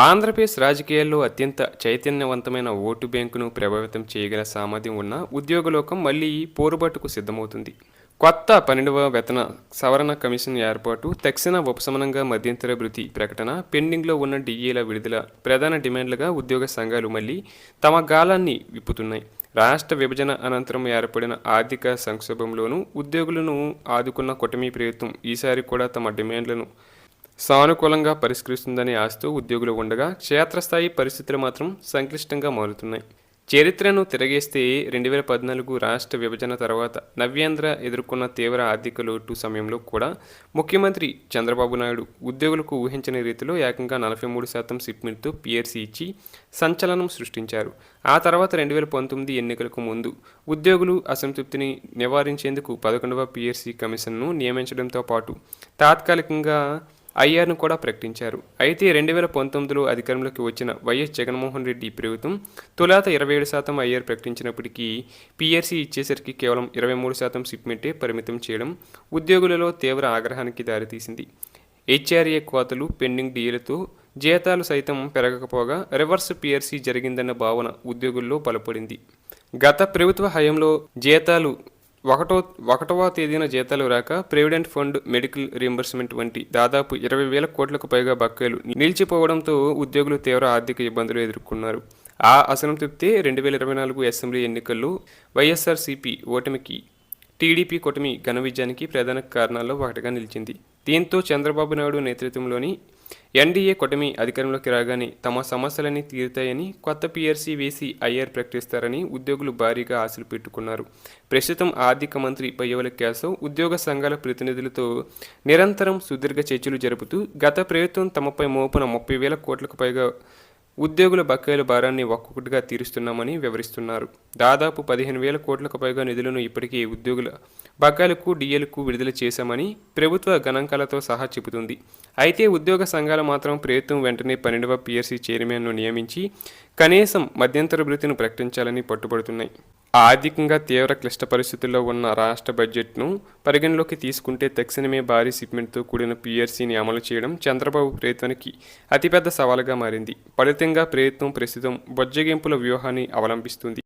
ఆంధ్రప్రదేశ్ రాజకీయాల్లో అత్యంత చైతన్యవంతమైన ఓటు బ్యాంకును ప్రభావితం చేయగల సామర్థ్యం ఉన్న ఉద్యోగలోకం మళ్లీ పోరుబాటుకు సిద్ధమవుతుంది. కొత్త 12వ వేతన సవరణ కమిషన్ ఏర్పాటు, తక్షణ ఉపశమనంగా మధ్యంతర భృతి ప్రకటన, పెండింగ్లో ఉన్న డిఏల విడుదల ప్రధాన డిమాండ్లుగా ఉద్యోగ సంఘాలు మళ్లీ తమ గాలాన్ని విప్పుతున్నాయి. రాష్ట్ర విభజన అనంతరం ఏర్పడిన ఆర్థిక సంక్షోభంలోనూ ఉద్యోగులను ఆదుకున్న కూటమి ప్రభుత్వం ఈసారి కూడా తమ డిమాండ్లను సానుకూలంగా పరిష్కరిస్తుందనే ఆశతో ఉద్యోగులు ఉండగా, క్షేత్రస్థాయి పరిస్థితులు మాత్రం సంక్లిష్టంగా మారుతున్నాయి. చరిత్రను తిరగేస్తే 2014 రాష్ట్ర విభజన తర్వాత నవ్యాంధ్ర ఎదుర్కొన్న తీవ్ర ఆర్థిక లోటు సమయంలో కూడా ముఖ్యమంత్రి చంద్రబాబు నాయుడు ఉద్యోగులకు ఊహించని రీతిలో ఏకంగా 43% షిప్మెంట్తో పిఆర్సీ ఇచ్చి సంచలనం సృష్టించారు. ఆ తర్వాత 2019 ఎన్నికలకు ముందు ఉద్యోగులు అసంతృప్తిని నివారించేందుకు 11వ పిఆర్సీ కమిషన్ను నియమించడంతో పాటు తాత్కాలికంగా ఐఆర్ను కూడా ప్రకటించారు. అయితే 2019లో అధికారంలోకి వచ్చిన వైఎస్ జగన్మోహన్ రెడ్డి ప్రభుత్వం తొలుత 27% ఐఆర్ ప్రకటించినప్పటికీ పిఆర్సీ ఇచ్చేసరికి కేవలం 23% షిప్మెంటే పరిమితం చేయడం ఉద్యోగులలో తీవ్ర ఆగ్రహానికి దారితీసింది. హెచ్ఆర్ఏ కోతలు, పెండింగ్ డీలతో జీతాలు సైతం పెరగకపోగా రివర్స్ పిఆర్సీ జరిగిందన్న భావన ఉద్యోగుల్లో బలపడింది. గత ప్రభుత్వ హయాంలో జీతాలు ఒకటవ తేదీన జీతాలు రాక ప్రావిడెంట్ ఫండ్, మెడికల్ రీయింబర్స్మెంట్ వంటి దాదాపు 20,000 కోట్లకు పైగా బకాయిలు నిలిచిపోవడంతో ఉద్యోగులు తీవ్ర ఆర్థిక ఇబ్బందులు ఎదుర్కొన్నారు. ఆ అసంతృప్తి 2024 అసెంబ్లీ ఎన్నికల్లో వైఎస్ఆర్సీపీ ఓటమికి టీడీపీ కూటమి ఘన విజయానికి ప్రధాన కారణాల్లో ఒకటిగా నిలిచింది. దీంతో చంద్రబాబు నాయుడు నేతృత్వంలోని ఎన్డీఏ కూటమి అధికారంలోకి రాగానే తమ సమస్యలన్నీ తీరుతాయని, కొత్త పీఆర్సీ వేసి ఐఆర్ ప్రకటిస్తారని ఉద్యోగులు భారీగా ఆశలు పెట్టుకున్నారు. ప్రస్తుతం ఆర్థిక మంత్రి పయ్యవుల కేశవ్ ఉద్యోగ సంఘాల ప్రతినిధులతో నిరంతరం సుదీర్ఘ చర్చలు జరుపుతూ గత ప్రభుత్వం తమపై మోపున 30,000 కోట్లకు పైగా ఉద్యోగుల బకాయిల భారాన్ని ఒక్కొక్కటిగా తీరుస్తున్నామని వివరిస్తున్నారు. దాదాపు 15,000 కోట్లకు పైగా నిధులను ఇప్పటికే ఉద్యోగుల బకాయిలకు, డిఏలకు విడుదల చేశామని ప్రభుత్వ గణాంకాలతో సహా చెబుతుంది. అయితే ఉద్యోగ సంఘాలు మాత్రం ప్రభుత్వం వెంటనే 12వ పిఆర్సీ చైర్మన్ను నియమించి కనీసం మధ్యంతర భృతిని ప్రకటించాలని పట్టుబడుతున్నాయి. ఆర్థికంగా తీవ్ర క్లిష్ట పరిస్థితుల్లో ఉన్న రాష్ట్ర బడ్జెట్ను పరిగణలోకి తీసుకుంటే తక్షణమే భారీ షిప్మెంట్తో కూడిన పీఆర్సీని అమలు చేయడం చంద్రబాబు ప్రభుత్వానికి అతిపెద్ద సవాలుగా మారింది. ఫలితంగా ప్రభుత్వం ప్రస్తుతం బొజ్జగింపుల వ్యూహాన్ని అవలంబిస్తుంది.